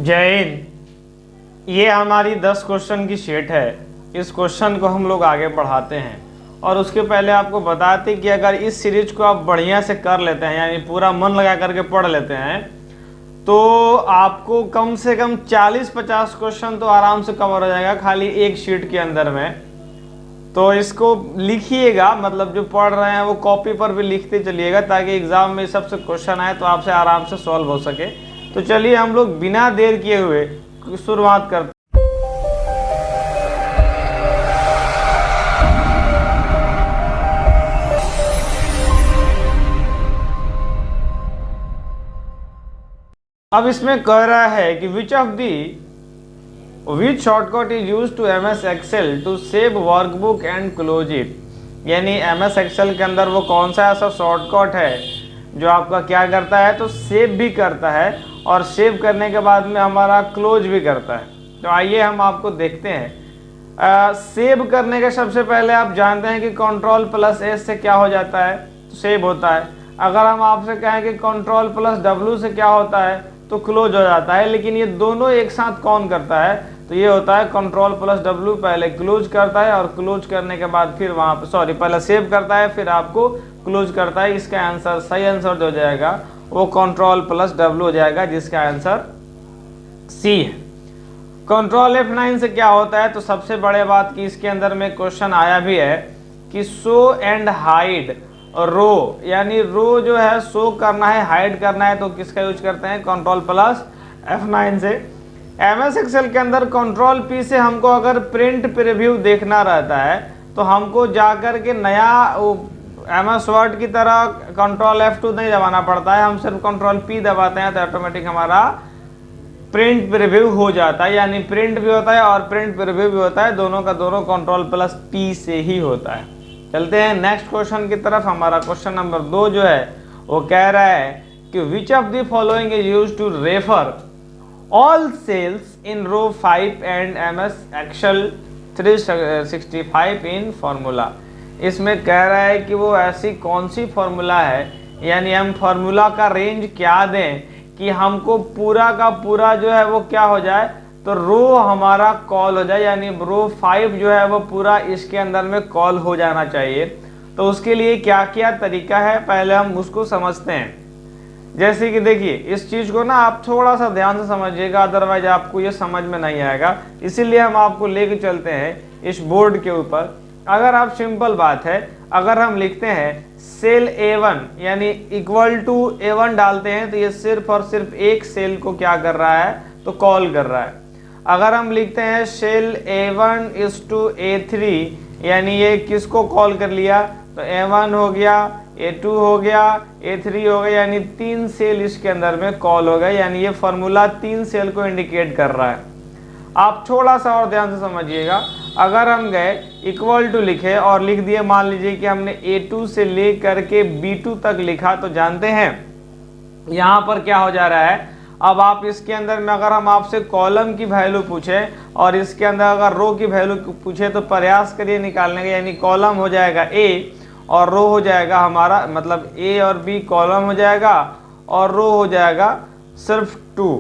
जय हिंद। ये हमारी 10 क्वेश्चन की शीट है। इस क्वेश्चन को हम लोग आगे बढ़ाते हैं और उसके पहले आपको बताते कि अगर इस सीरीज को आप बढ़िया से कर लेते हैं, यानी पूरा मन लगा करके पढ़ लेते हैं, तो आपको कम से कम 40-50 क्वेश्चन तो आराम से कवर हो जाएगा खाली एक शीट के अंदर में। तो इसको लिखिएगा, मतलब जो पढ़ रहे हैं वो कॉपी पर भी लिखते चलिएगा ताकि एग्जाम में सबसे क्वेश्चन आए तो आपसे आराम से सॉल्व हो सके। तो चलिए हम लोग बिना देर किए हुए शुरुआत करते हैं। अब इसमें कह रहा है कि which shortcut is use to MS excel to save workbook and close it. यानी MS एक्सेल के अंदर वो कौन सा ऐसा शॉर्टकट है जो आपका क्या करता है, तो सेव भी करता है और सेव करने के बाद में हमारा क्लोज भी करता है। तो आइए हम आपको देखते हैं। सेव करने के सबसे पहले आप जानते हैं कि Ctrl+S से क्या हो जाता है, तो सेव होता है। अगर हम आपसे कहें कि Ctrl+W से क्या होता है, तो क्लोज हो जाता है। लेकिन ये दोनों एक साथ कौन करता है, तो ये होता है Ctrl+W पहले क्लोज करता है और क्लोज करने के बाद फिर वहाँ पे पहले सेव करता है फिर आपको क्लोज करता है। इसका आंसर सही आंसर जो हो जाएगा वो Ctrl+W हो जाएगा, जिसका आंसर सी है। Ctrl F9 से क्या होता है, तो सबसे बड़े बात की इसके अंदर में क्वेश्चन आया भी है कि शो एंड हाइड रो, यानी रो जो है शो करना है, हाइड करना है, तो किसका यूज करते हैं, Ctrl+F9 से। MS एक्सेल के अंदर Ctrl+P से हमको अगर प्रिंट प्रीव्यू देखना रहता है तो हमको जाकर के नया MS वर्ड की तरह Ctrl+F2 नहीं दबाना पड़ता है, हम सिर्फ Ctrl+P दबाते हैं तो ऑटोमेटिक हमारा प्रिंट प्रीव्यू हो जाता है। यानी प्रिंट भी होता है और प्रिंट प्रीव्यू भी होता है, दोनों का दोनों Ctrl+P से ही होता है। चलते हैं नेक्स्ट क्वेश्चन की तरफ। हमारा क्वेश्चन नंबर 2 जो है वो कह रहा है कि which of the following is used to refer all cells in row 5 and MS excel 365 in formula. इसमें कह रहा है कि वो ऐसी कौन सी फॉर्मूला है, यानी हम फॉर्मूला का रेंज क्या दें कि हमको पूरा का पूरा जो है वो क्या हो जाए, तो रो हमारा कॉल हो जाए, यानी रो 5 जो है वो पूरा इसके अंदर में कॉल हो जाना चाहिए। तो उसके लिए क्या क्या तरीका है पहले हम उसको समझते हैं। जैसे कि देखिए इस चीज को ना आप थोड़ा सा ध्यान से समझिएगा, अदरवाइज आपको ये समझ में नहीं आएगा। इसीलिए हम आपको लेके चलते हैं इस बोर्ड के ऊपर। अगर आप सिंपल बात है, अगर हम लिखते हैं सेल A1 यानी इक्वल टू A1 डालते हैं तो ये सिर्फ और सिर्फ एक सेल को क्या कर रहा है, तो कॉल कर रहा है। अगर हम लिखते हैं cell A1 is to A3 यानी ये किसको कॉल कर लिया, तो A1 हो गया, A2 हो गया, A3 हो गया, यानी 3 सेल इसके अंदर में कॉल हो गए। यानी ये फॉर्मूला 3 सेल को इंडिकेट कर रहा है। आप थोड़ा सा और ध्यान से समझिएगा। अगर हम गए इक्वल टू लिखे और लिख दिए, मान लीजिए कि हमने A2 से ले करके B2 तक लिखा, तो जानते हैं यहाँ पर क्या हो जा रहा है। अब आप इसके अंदर में अगर हम आपसे कॉलम की वैल्यू पूछे और इसके अंदर अगर रो की वैल्यू पूछे तो प्रयास करिए निकालने का। यानी कॉलम हो जाएगा A और रो हो जाएगा हमारा, मतलब A और B कॉलम हो जाएगा और रो हो जाएगा सिर्फ 2,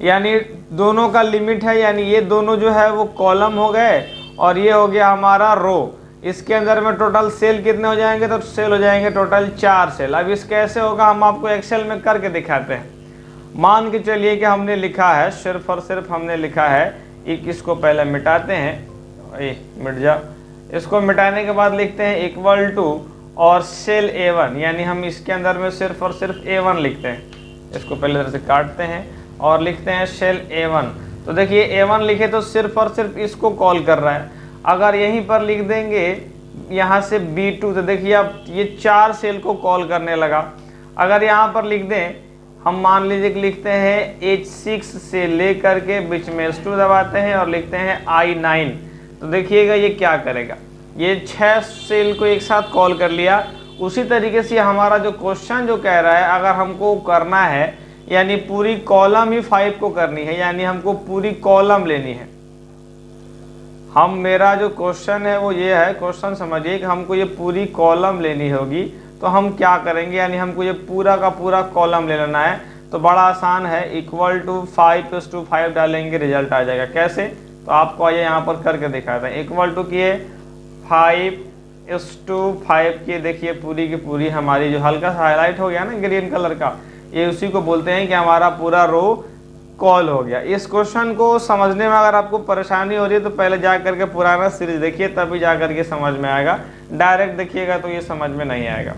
यानी दोनों का लिमिट है। यानी ये दोनों जो है वो कॉलम हो गए और ये हो गया हमारा रो। इसके अंदर में टोटल सेल कितने हो जाएंगे, तो सेल हो जाएंगे टोटल 4 सेल। अब इस कैसे होगा हम आपको एक्सेल में करके दिखाते हैं। मान के चलिए कि हमने लिखा है, सिर्फ और सिर्फ हमने लिखा है एक, इसको पहले मिटाते हैं, मिट जा। इसको मिटाने के बाद लिखते हैं इक्वल टू और सेल A1, यानी हम इसके अंदर में सिर्फ और सिर्फ A1 लिखते हैं। इसको पहले तरह से काटते हैं और लिखते हैं सेल A1। तो देखिए A1 लिखे तो सिर्फ और सिर्फ इसको कॉल कर रहा है। अगर यहीं पर लिख देंगे यहाँ से B2, तो देखिए अब ये 4 सेल को कॉल करने लगा। अगर यहाँ पर लिख दें, हम मान लीजिए कि लिखते हैं H6 से ले करके बीच में S2 दबाते हैं और लिखते हैं I9, तो देखिएगा ये क्या करेगा, ये 6 सेल को एक साथ कॉल कर लिया। उसी तरीके से हमारा जो क्वेश्चन जो कह रहा है, अगर हमको करना है यानी पूरी कॉलम ही 5 को करनी है, यानी हमको पूरी कॉलम लेनी है। मेरा जो क्वेश्चन है वो ये है, क्वेश्चन समझिए कि हमको ये पूरी कॉलम लेनी होगी। तो हम क्या करेंगे, यानी हमको ये पूरा का पूरा कॉलम ले लेना है। तो बड़ा आसान है, इक्वल टू 5:5 डालेंगे, रिजल्ट आ जाएगा। कैसे? तो आपको आइए यहाँ पर करके दिखाते हैं। इक्वल टू किए 5:5 की, देखिए पूरी की पूरी हमारी जो हल्का सा हाईलाइट हो गया ना ग्रीन कलर का, ये उसी को बोलते हैं कि हमारा पूरा रो कॉल हो गया। इस क्वेश्चन को समझने में अगर आपको परेशानी हो रही है तो पहले जा करके पुराना सीरीज देखिए, तभी जा करके समझ में आएगा। डायरेक्ट देखिएगा तो ये समझ में नहीं आएगा।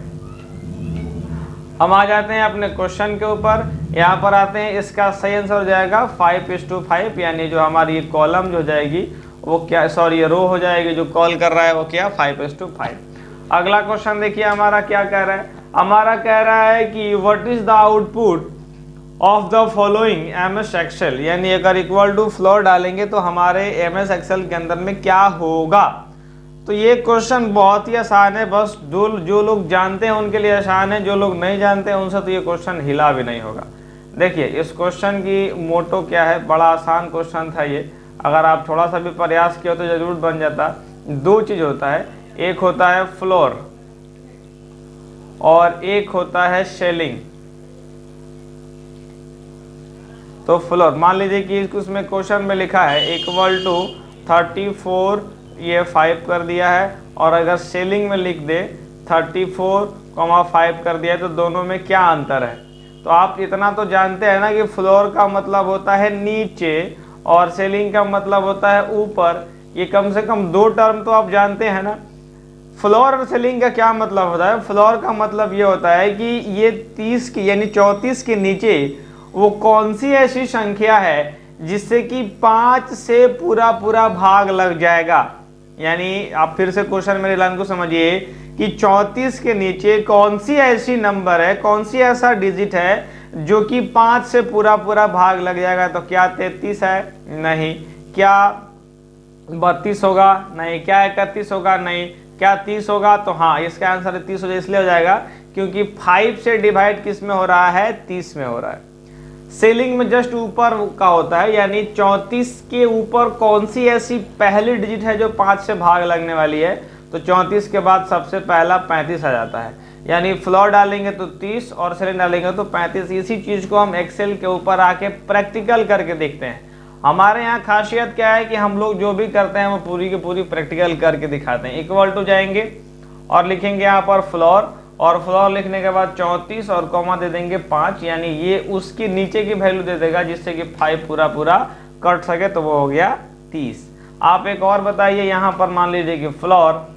हम आ जाते हैं अपने क्वेश्चन के ऊपर। यहाँ पर आते हैं, इसका सही आंसर हो जाएगा 5:5, यानी जो हमारी कॉलम जो हो जाएगी वो क्या, सॉरी ये रो हो जाएगी, जो कॉल कर रहा है वो क्या, 5:5। अगला क्वेश्चन देखिए हमारा क्या कह रहा है। हमारा कह रहा है कि what is the output of the following MS excel, यानी अगर इक्वल टू फ्लोर डालेंगे तो हमारे एमएस एक्सेल के अंदर में क्या होगा। तो ये क्वेश्चन बहुत ही आसान है, बस जो लोग जानते हैं उनके लिए आसान है, जो लोग नहीं जानते हैं उनसे तो ये क्वेश्चन हिला भी नहीं होगा। देखिए इस क्वेश्चन की मोटो क्या है, बड़ा आसान क्वेश्चन था ये, अगर आप थोड़ा सा भी प्रयास किया तो जरूर बन जाता। दो चीज होता है, एक होता है फ्लोर और एक होता है शेलिंग। तो फ्लोर मान लीजिए कि उसमें क्वेश्चन में लिखा है इक्वल टू 34, ये 5 कर दिया है, और अगर सेलिंग में लिख दे 34,5 कर दिया है, तो दोनों में क्या अंतर है। तो आप इतना तो जानते हैं ना कि फ्लोर का मतलब होता है नीचे और सेलिंग का मतलब होता है ऊपर। ये कम से कम दो टर्म तो आप जानते हैं ना। फ्लोर और सेलिंग का क्या मतलब होता है, फ्लोर का मतलब ये होता है कि ये 30 की यानी 34 के नीचे वो कौन सी ऐसी संख्या है जिससे कि 5 से पूरा पूरा भाग लग जाएगा। यानी आप फिर से क्वेश्चन मेरे लाइन को समझिए कि 34 के नीचे कौन सी ऐसी नंबर है, कौन सी ऐसा डिजिट है जो कि 5 से पूरा पूरा भाग लग जाएगा। तो क्या 33 है? नहीं। क्या 32 होगा? नहीं। क्या 31 होगा? नहीं। क्या 30 होगा? तो हाँ, इसका आंसर 30 हो जाए, इसलिए हो जाएगा क्योंकि 5 से डिवाइड किस में हो रहा है, 30 में हो रहा है। सेलिंग में जस्ट ऊपर का होता है, यानी 34 के ऊपर कौन सी ऐसी पहली डिजिट है जो 5 से भाग लगने वाली है। तो 34 के बाद सबसे पहला 35 आ जाता है, यानी फ्लोर डालेंगे तो 30 और सेलिंग डालेंगे तो 35। इसी चीज को हम एक्सेल के ऊपर आके प्रैक्टिकल करके देखते हैं। हमारे यहाँ खासियत क्या है कि हम लोग जो भी करते हैं वो पूरी की पूरी प्रैक्टिकल करके दिखाते हैं। इक्वल टू जाएंगे और लिखेंगे यहाँ पर फ्लोर, और फ्लोर लिखने के बाद 34 और कॉमा दे देंगे 5, यानी ये उसकी नीचे की वैल्यू दे देगा जिससे कि 5 पूरा पूरा कट सके, तो वो हो गया 30। आप एक और बताइए, यहाँ पर मान लीजिए कि फ्लोर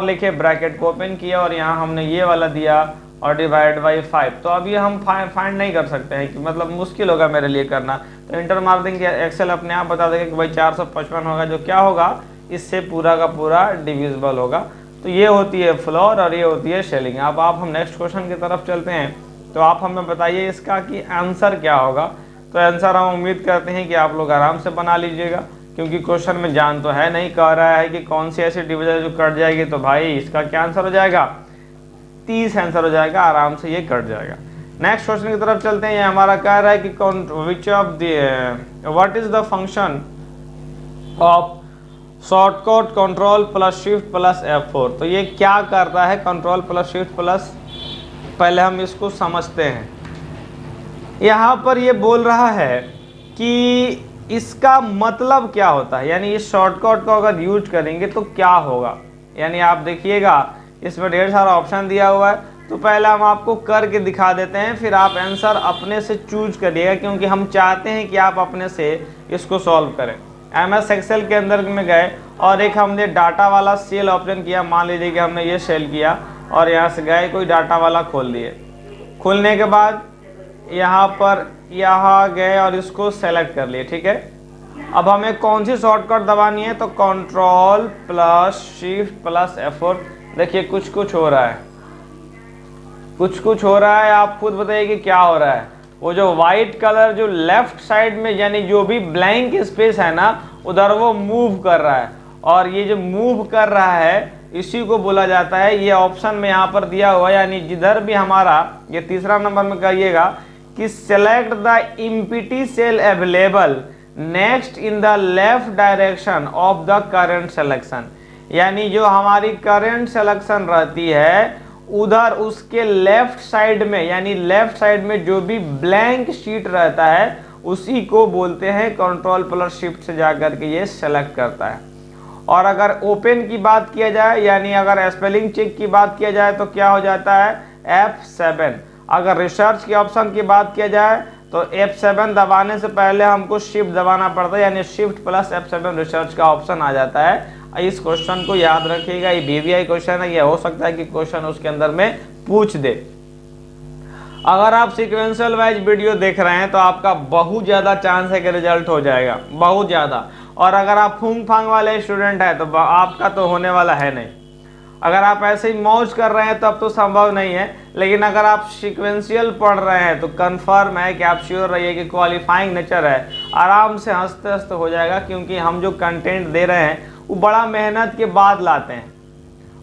लिखे, ब्रैकेट को ओपन किया और यहाँ हमने ये वाला दिया और डिवाइड बाई 5। तो अभी हम फाइंड नहीं कर सकते हैं कि मतलब मुश्किल होगा मेरे लिए करना, तो इंटर मार देंगे, एक्सेल अपने आप बता देगा कि भाई 455 होगा, जो क्या होगा इससे पूरा का पूरा डिविजिबल होगा। तो ये होती है फ्लोर और ये होती है शेलिंग। अब आप हम नेक्स्ट क्वेश्चन की तरफ चलते हैं, तो आप हमें बताइए इसका कि आंसर क्या होगा। तो आंसर हम उम्मीद करते हैं कि आप लोग आराम से बना लीजिएगा, क्योंकि क्वेश्चन में जान तो है नहीं, कह रहा है कि कौन सी ऐसी डिविजन जो कट जाएगी। तो भाई इसका क्या आंसर हो जाएगा, 30 आंसर हो जाएगा, आराम से ये कट जाएगा। नेक्स्ट क्वेश्चन की तरफ चलते हैं। ये हमारा कह रहा है कि which of the what is the function of shortcut control plus shift plus F4। तो ये क्या करता है कंट्रोल प्लस शिफ्ट प्लस, पहले हम इसको समझते हैं। यहाँ पर ये बोल रहा है कि इसका मतलब क्या होता है, यानी इस शॉर्टकट को अगर यूज करेंगे तो क्या होगा। यानी आप देखिएगा इसमें ढेर सारा ऑप्शन दिया हुआ है, तो पहले हम आपको करके दिखा देते हैं, फिर आप आंसर अपने से चूज करिएगा, क्योंकि हम चाहते हैं कि आप अपने से इसको सॉल्व करें। MS एक्सेल के अंदर में गए और एक हमने डाटा वाला सेल ओपन किया, मान लीजिए कि हमने ये सेल किया और यहाँ से गए कोई डाटा वाला खोल दिए। खोलने के बाद यहाँ गए और इसको सेलेक्ट कर लिए, ठीक है। अब हमें कौन सी शॉर्टकट दबानी है, तो control plus shift plus F4। देखिए कुछ कुछ हो रहा है, कुछ हो रहा है, आप खुद बताइए कि क्या हो रहा है। वो जो व्हाइट कलर जो लेफ्ट साइड में यानी जो भी ब्लैंक स्पेस है ना, उधर वो मूव कर रहा है, और ये जो मूव कर रहा है इसी को बोला जाता है, ये ऑप्शन में यहाँ पर दिया हुआ है, यानी जिधर भी हमारा ये तीसरा नंबर में कहिएगा कि select the empty cell available next in the left direction of the current selection. यानी जो हमारी करंट सिलेक्शन रहती है उधर उसके लेफ्ट साइड में, यानी लेफ्ट साइड में जो भी ब्लैंक शीट रहता है उसी को बोलते हैं कंट्रोल प्लस शिफ्ट से जाकर के ये सेलेक्ट करता है। और अगर ओपन की बात किया जाए, यानी अगर स्पेलिंग चेक की बात किया जाए तो क्या हो जाता है F7। अगर रिसर्च के ऑप्शन की बात किया जाए तो F7 दबाने से पहले हमको शिफ्ट दबाना पड़ता है, यानी शिफ्ट प्लस F7 रिसर्च का ऑप्शन आ जाता है। इस क्वेश्चन को याद रखिएगा, ये VVI क्वेश्चन है, ये हो सकता है कि क्वेश्चन उसके अंदर में पूछ दे। अगर आप सीक्वेंशियल वाइज वीडियो देख रहे हैं तो आपका बहुत ज़्यादा चांस है कि रिजल्ट हो जाएगा, बहुत ज़्यादा। और अगर आप फूंग फांग वाले स्टूडेंट हैं तो आपका तो होने वाला है नहीं। अगर आप ऐसे ही मौज कर रहे हैं तब तो संभव नहीं है, लेकिन अगर आप सीक्वेंशियल पढ़ रहे हैं तो कंफर्म है कि आप श्योर रहिए कि क्वालिफाइंग नेचर है, आराम से हंसते हंसते हो जाएगा। क्योंकि हम जो कंटेंट दे रहे हैं वो बड़ा मेहनत के बाद लाते हैं,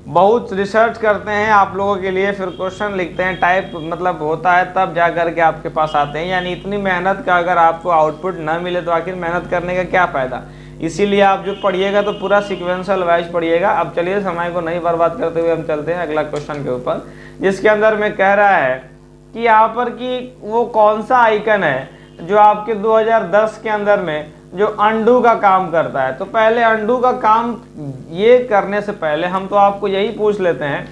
बहुत रिसर्च करते हैं आप लोगों के लिए, फिर क्वेश्चन लिखते हैं, टाइप मतलब होता है तब जा करके आपके पास आते हैं। यानी इतनी मेहनत का अगर आपको आउटपुट ना मिले तो आखिर मेहनत करने का क्या फ़ायदा। इसीलिए आप जो पढ़िएगा तो पूरा सीक्वेंशियल वाइज पढ़िएगा। अब चलिए समय को नहीं बर्बाद करते हुए हम चलते हैं अगला क्वेश्चन के ऊपर, जिसके अंदर में कह रहा है कि यहाँ पर कि वो कौन सा आइकन है जो आपके 2010 के अंदर में जो अंडू का काम करता है। तो पहले अंडू का काम ये करने से पहले हम तो आपको यही पूछ लेते हैं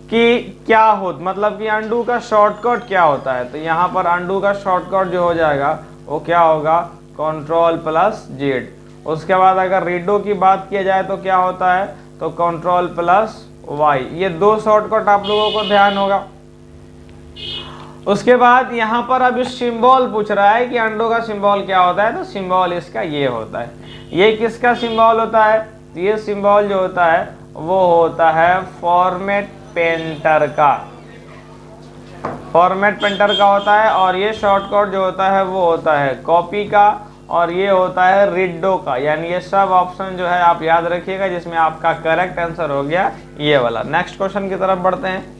कि क्या हो, मतलब कि अंडू का शॉर्टकट क्या होता है। तो यहाँ पर अंडू का शॉर्टकट जो हो जाएगा वो क्या होगा, कंट्रोल प्लस जेड। उसके बाद अगर रीडो की बात किया जाए तो क्या होता है, तो कंट्रोल प्लस वाई। ये दो शॉर्टकट आप लोगों को ध्यान होगा। उसके बाद यहाँ पर अब इस सिंबल पूछ रहा है कि अंडो का सिंबल क्या होता है। तो सिंबल इसका ये होता है। ये किसका सिंबल होता है, तो ये सिंबल जो होता है वो होता है फॉर्मेट पेंटर का, फॉर्मेट पेंटर का होता है। और ये शॉर्टकट जो होता है वो होता है कॉपी का, और ये होता है रीडो का। यानी ये सब ऑप्शन जो है आप याद रखिएगा, जिसमें आपका करेक्ट आंसर हो गया ये वाला। नेक्स्ट क्वेश्चन की तरफ बढ़ते हैं।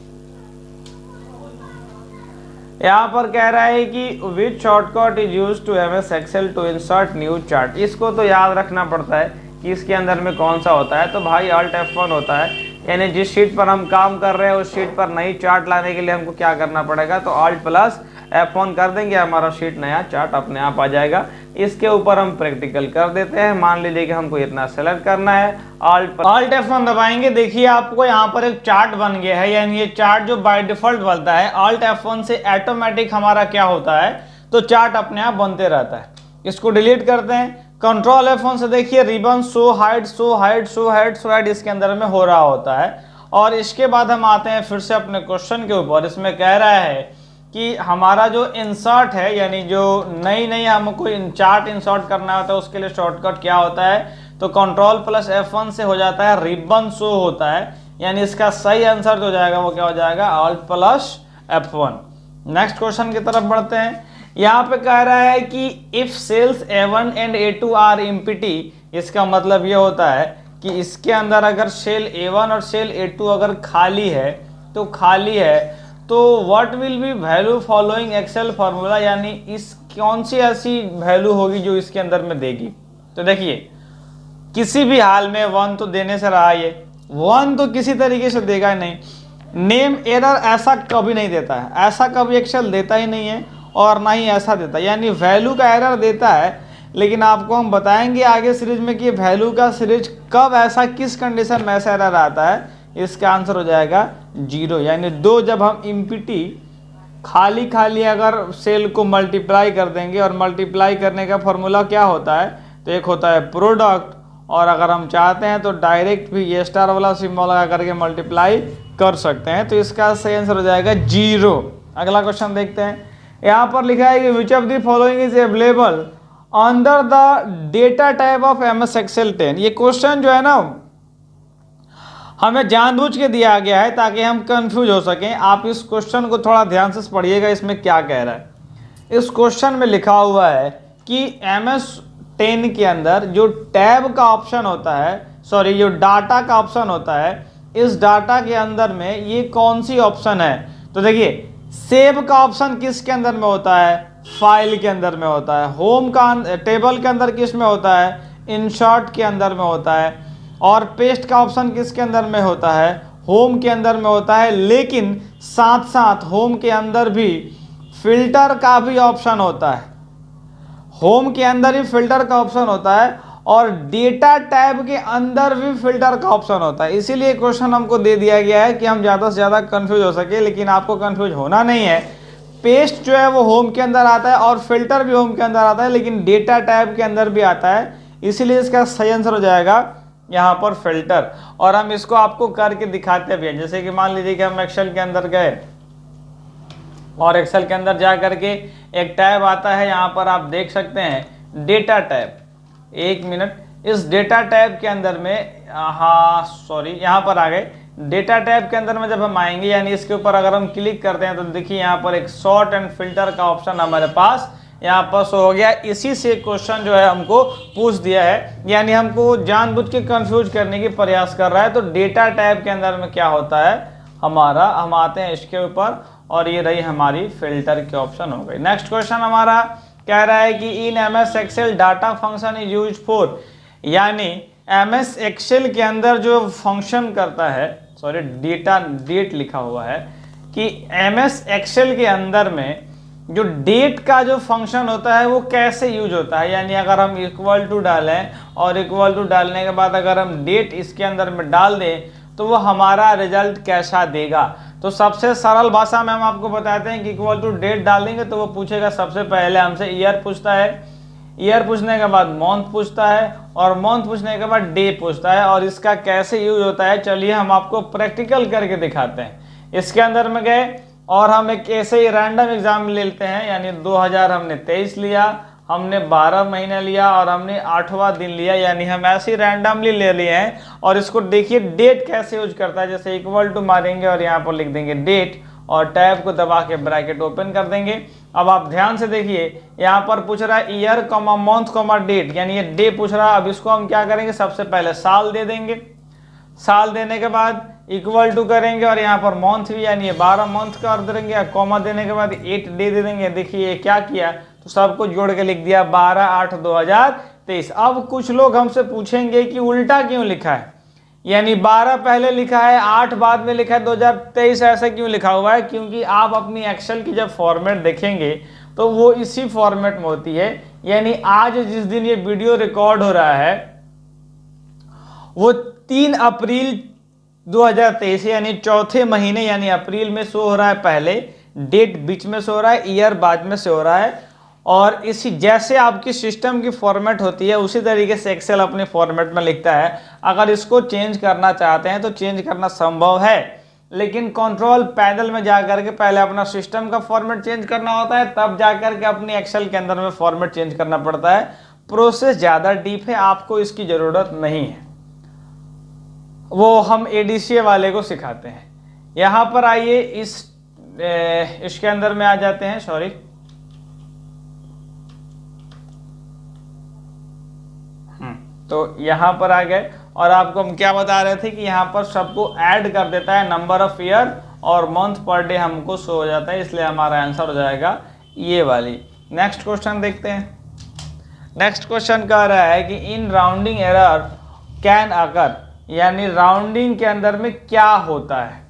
यहाँ पर कह रहा है कि which shortcut is use to MS Excel to insert new chart. इसको तो याद रखना पड़ता है कि इसके अंदर में कौन सा होता है। तो भाई Alt F1 होता है, यानी जिस शीट पर हम काम कर रहे हैं उस शीट पर नई चार्ट लाने के लिए हमको क्या करना पड़ेगा, तो Alt प्लस F1 कर देंगे, हमारा शीट नया चार्ट अपने आप आ जाएगा। इसके ऊपर हम प्रैक्टिकल कर देते हैं। मान लीजिए कि हमको इतना सेलेक्ट करना है, Alt F1 दबाएंगे। देखिए आपको यहाँ पर एक चार्ट बन गया है, यानी ये चार्ट जो बाय डिफॉल्ट बनता है Alt F1 से ऑटोमेटिक हमारा क्या होता है, तो चार्ट अपने आप बनते रहता है। इसको डिलीट करते हैं, कंट्रोल F1 से देखिए ribbon show hide show hide show hide show hide इसके अंदर में हो रहा होता है। और इसके बाद हम आते हैं फिर से अपने क्वेश्चन के ऊपर। इसमें कह रहा है कि हमारा जो इंसर्ट है, यानी जो नई हमको चार्ट इंसर्ट करना होता है उसके लिए शॉर्टकट क्या होता है, तो कंट्रोल प्लस F1 से हो जाता है रिबन शो होता है। यानी इसका सही आंसर जो जाएगा वो क्या हो जाएगा, Alt plus F1। Next question की तरफ बढ़ते हैं। यहाँ पे कह रहा है कि if cells A1 and A2 are empty, इसका मतलब ये होता है कि इसके अंदर अगर सेल A1 और सेल A2 अगर खाली है तो what will be value following excel formula, यानी इस कौन सी ऐसी वैल्यू होगी जो इसके अंदर में देगी। तो देखिए किसी भी हाल में 1 तो देने से रहा, ये 1 तो किसी तरीके से देगा ही नहीं। नेम एरर ऐसा कभी नहीं देता है, ऐसा कभी एक्सेल देता ही नहीं है, और ना ही ऐसा देता है, यानी वैल्यू का एरर देता है। लेकिन आपको हम बताएंगे आगे सीरीज में कि वैल्यू का सीरीज कब ऐसा किस कंडीशन में ऐसा एरर आता है। इसका आंसर हो जाएगा 0, यानी 2 जब हम एम्प्टी खाली अगर सेल को मल्टीप्लाई कर देंगे, और मल्टीप्लाई करने का फॉर्मूला क्या होता है, तो एक होता है प्रोडक्ट, और अगर हम चाहते हैं तो डायरेक्ट भी ये स्टार वाला सिंबल लगा करके मल्टीप्लाई कर सकते हैं। तो इसका सही आंसर हो जाएगा 0। अगला क्वेश्चन देखते हैं। यहाँ पर लिखा है कि which of the following is available under the data type of MS Excel 10। ये क्वेश्चन जो है ना हमें जानबूझ के दिया गया है ताकि हम कंफ्यूज हो सकें। आप इस क्वेश्चन को थोड़ा ध्यान से पढ़िएगा, इसमें क्या कह रहा है। इस क्वेश्चन में लिखा हुआ है कि MS 10 के अंदर जो टैब का ऑप्शन होता है, सॉरी जो डाटा का ऑप्शन होता है, इस डाटा के अंदर में ये कौन सी ऑप्शन है। तो देखिए सेव का ऑप्शन किसके अंदर में होता है, फाइल के अंदर में होता है। होम का टेबल के अंदर किस में होता है, इंसर्ट के अंदर में होता है। और पेस्ट का ऑप्शन किसके अंदर में होता है, होम के अंदर में होता है, लेकिन साथ साथ होम के अंदर भी फिल्टर का भी ऑप्शन होता है। होम के अंदर ही फिल्टर का ऑप्शन होता है और डेटा टैब के अंदर भी फिल्टर का ऑप्शन होता है। इसीलिए क्वेश्चन हमको दे दिया गया है कि हम ज़्यादा से ज़्यादा कंफ्यूज हो सके, लेकिन आपको कंफ्यूज होना नहीं है। पेस्ट जो है वो होम के अंदर आता है और फिल्टर भी होम के अंदर आता है, लेकिन डेटा टैब के अंदर भी आता है। इसीलिए इसका सही आंसर हो जाएगा यहाँ पर फिल्टर। और हम इसको आपको करके दिखाते भी हैं। जैसे कि मान लीजिए कि हम एक्सेल के अंदर गए और एक्सेल के अंदर जा करके एक टैब आता है, यहाँ पर आप देख सकते हैं डेटा टैब। एक मिनट, इस डेटा टैब के अंदर में, हाँ सॉरी, यहाँ पर आ गए। डेटा टैब के अंदर में जब हम आएंगे, यानी इसके ऊपर अगर हम क्लिक करते हैं तो देखिए यहाँ पर एक सॉर्ट एंड फिल्टर का ऑप्शन हमारे पास यहाँ पर शो हो गया। इसी से क्वेश्चन जो है हमको पूछ दिया है, यानी हमको जानबूझ के कंफ्यूज करने की प्रयास कर रहा है। तो डेटा टैब के अंदर में क्या होता है हमारा, हम आते हैं इसके ऊपर और ये रही हमारी फिल्टर के ऑप्शन हो गई। नेक्स्ट क्वेश्चन हमारा कह रहा है कि in MS excel data function is used for, यानी एमएस एक्सेल के अंदर जो फंक्शन करता है, सॉरी डेट लिखा हुआ है कि एमएस एक्सेल के अंदर में जो डेट का जो फंक्शन होता है वो कैसे यूज होता है। यानी अगर हम इक्वल टू डालें और इक्वल टू डालने के बाद अगर हम डेट इसके अंदर में डाल दें तो वो हमारा रिजल्ट कैसा देगा। तो सबसे सरल भाषा में हम आपको बताते हैं कि इक्वल टू डेट डालेंगे तो वो पूछेगा सबसे पहले हमसे ईयर पूछता है, ईयर पूछने के बाद मंथ पूछता है और मंथ पूछने के बाद डे पूछता है। और इसका कैसे यूज होता है चलिए हम आपको प्रैक्टिकल करके दिखाते हैं। इसके अंदर में गए और हम एक ऐसे ही रैंडम एग्जाम लेते हैं, यानी 2000 हमने 23 लिया, हमने 12 महीना लिया और हमने 8वां दिन लिया, यानी हम ऐसे ही रैंडमली ले लिए हैं। और इसको देखिए डेट कैसे यूज करता है। जैसे इक्वल टू मारेंगे और यहाँ पर लिख देंगे डेट और टैब को दबा के ब्रैकेट ओपन कर देंगे। अब आप ध्यान से देखिए, यहाँ पर पूछ रहा है year comma month comma date, यानी ये डे पूछ रहा है। अब इसको हम क्या करेंगे, सबसे पहले साल दे देंगे, साल देने के बाद इक्वल टू करेंगे और यहाँ पर मंथ भी, यानी 12 मंथ कर देंगे, कॉमा देने के बाद 8 डे दे देंगे। देखिए क्या किया, तो सबको जोड़ के लिख दिया 12/8/2023। अब कुछ लोग हमसे पूछेंगे कि उल्टा क्यों लिखा है, यानी 12 पहले लिखा है 8 बाद में लिखा है 2023 ऐसा क्यों लिखा हुआ है। क्योंकि आप अपनी एक्सेल की जब फॉर्मेट देखेंगे तो वो इसी फॉर्मेट में होती है। यानी आज जिस दिन ये वीडियो रिकॉर्ड हो रहा है वो 3 अप्रैल 2023, यानी चौथे महीने, यानी अप्रैल में शो हो रहा है पहले, डेट बीच में शो हो रहा है, ईयर बाद में शो हो रहा है। और इसी जैसे आपकी सिस्टम की फॉर्मेट होती है उसी तरीके से एक्सेल अपने फॉर्मेट में लिखता है। अगर इसको चेंज करना चाहते हैं तो चेंज करना संभव है, लेकिन कंट्रोल पैनल में जाकर के पहले अपना सिस्टम का फॉर्मेट चेंज करना होता है, तब जाकर के अपनी एक्सेल के अंदर में फॉर्मेट चेंज करना पड़ता है। प्रोसेस ज़्यादा डीप है, आपको इसकी ज़रूरत नहीं है, वो हम एडीसीए वाले को सिखाते हैं। यहाँ पर आइए इसके अंदर में आ जाते हैं, सॉरी तो यहाँ पर आ गए और आपको हम क्या बता रहे थे कि यहाँ पर सबको ऐड कर देता है, नंबर ऑफ ईयर और मंथ पर डे हमको शो हो जाता है, इसलिए हमारा आंसर हो जाएगा ये वाली। नेक्स्ट क्वेश्चन देखते हैं। नेक्स्ट क्वेश्चन कह रहा है कि इन राउंडिंग एरर कैन अकर, यानी राउंडिंग के अंदर में क्या होता है,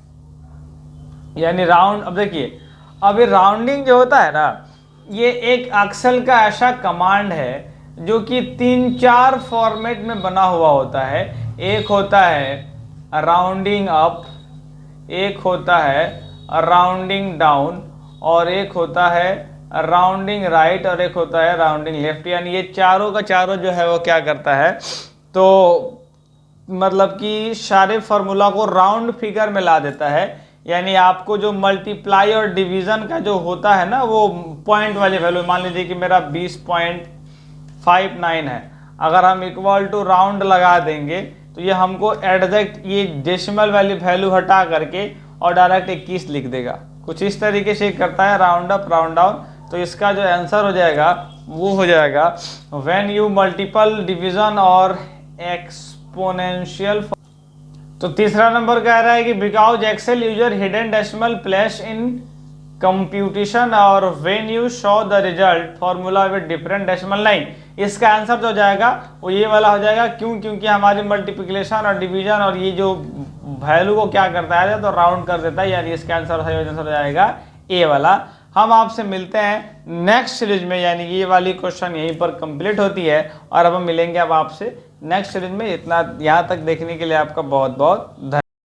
यानी राउंड। अब देखिए, अब ये राउंडिंग जो होता है ना, ये एक एक्सेल का ऐसा कमांड है जो कि 3-4 फॉर्मेट में बना हुआ होता है। एक होता है राउंडिंग अप, एक होता है राउंडिंग डाउन, और एक होता है राउंडिंग राइट, और एक होता है राउंडिंग लेफ्ट। यानी ये चारों का चारों जो है वो क्या करता है, तो मतलब कि सारे फार्मूला को राउंड फिगर में ला देता है। यानी आपको जो मल्टीप्लाई और डिवीजन का जो होता है ना, वो पॉइंट वाली वैल्यू, मान लीजिए कि मेरा 20.59 है, अगर हम इक्वल टू राउंड लगा देंगे तो ये हमको एग्जैक्ट ये डेसिमल वाली वैल्यू हटा करके और डायरेक्ट 21 लिख देगा। कुछ इस तरीके से करता है राउंड अप राउंड डाउन। तो इसका जो आंसर हो जाएगा वो हो जाएगा व्हेन यू मल्टीपल डिवीजन और एक्सपोनेंशियल। तो तीसरा नंबर कह रहा है कि because Excel user hidden decimal place in computation और when you show the result formula with different decimal line. इसका आंसर जो जाएगा वो ये वाला हो जाएगा। क्यों? क्योंकि हमारी मल्टीप्लिकेशन और डिवीजन और ये जो वैल्यू को क्या करता है तो राउंड कर देता है, यानी इसका आंसर हो जाएगा ए वाला। हम आपसे मिलते हैं नेक्स्ट सीरीज में, यानी ये वाली क्वेश्चन यहीं पर कंप्लीट होती है और अब हम मिलेंगे अब आपसे नेक्स्ट सीरीज में। इतना यहाँ तक देखने के लिए आपका बहुत बहुत धन्यवाद।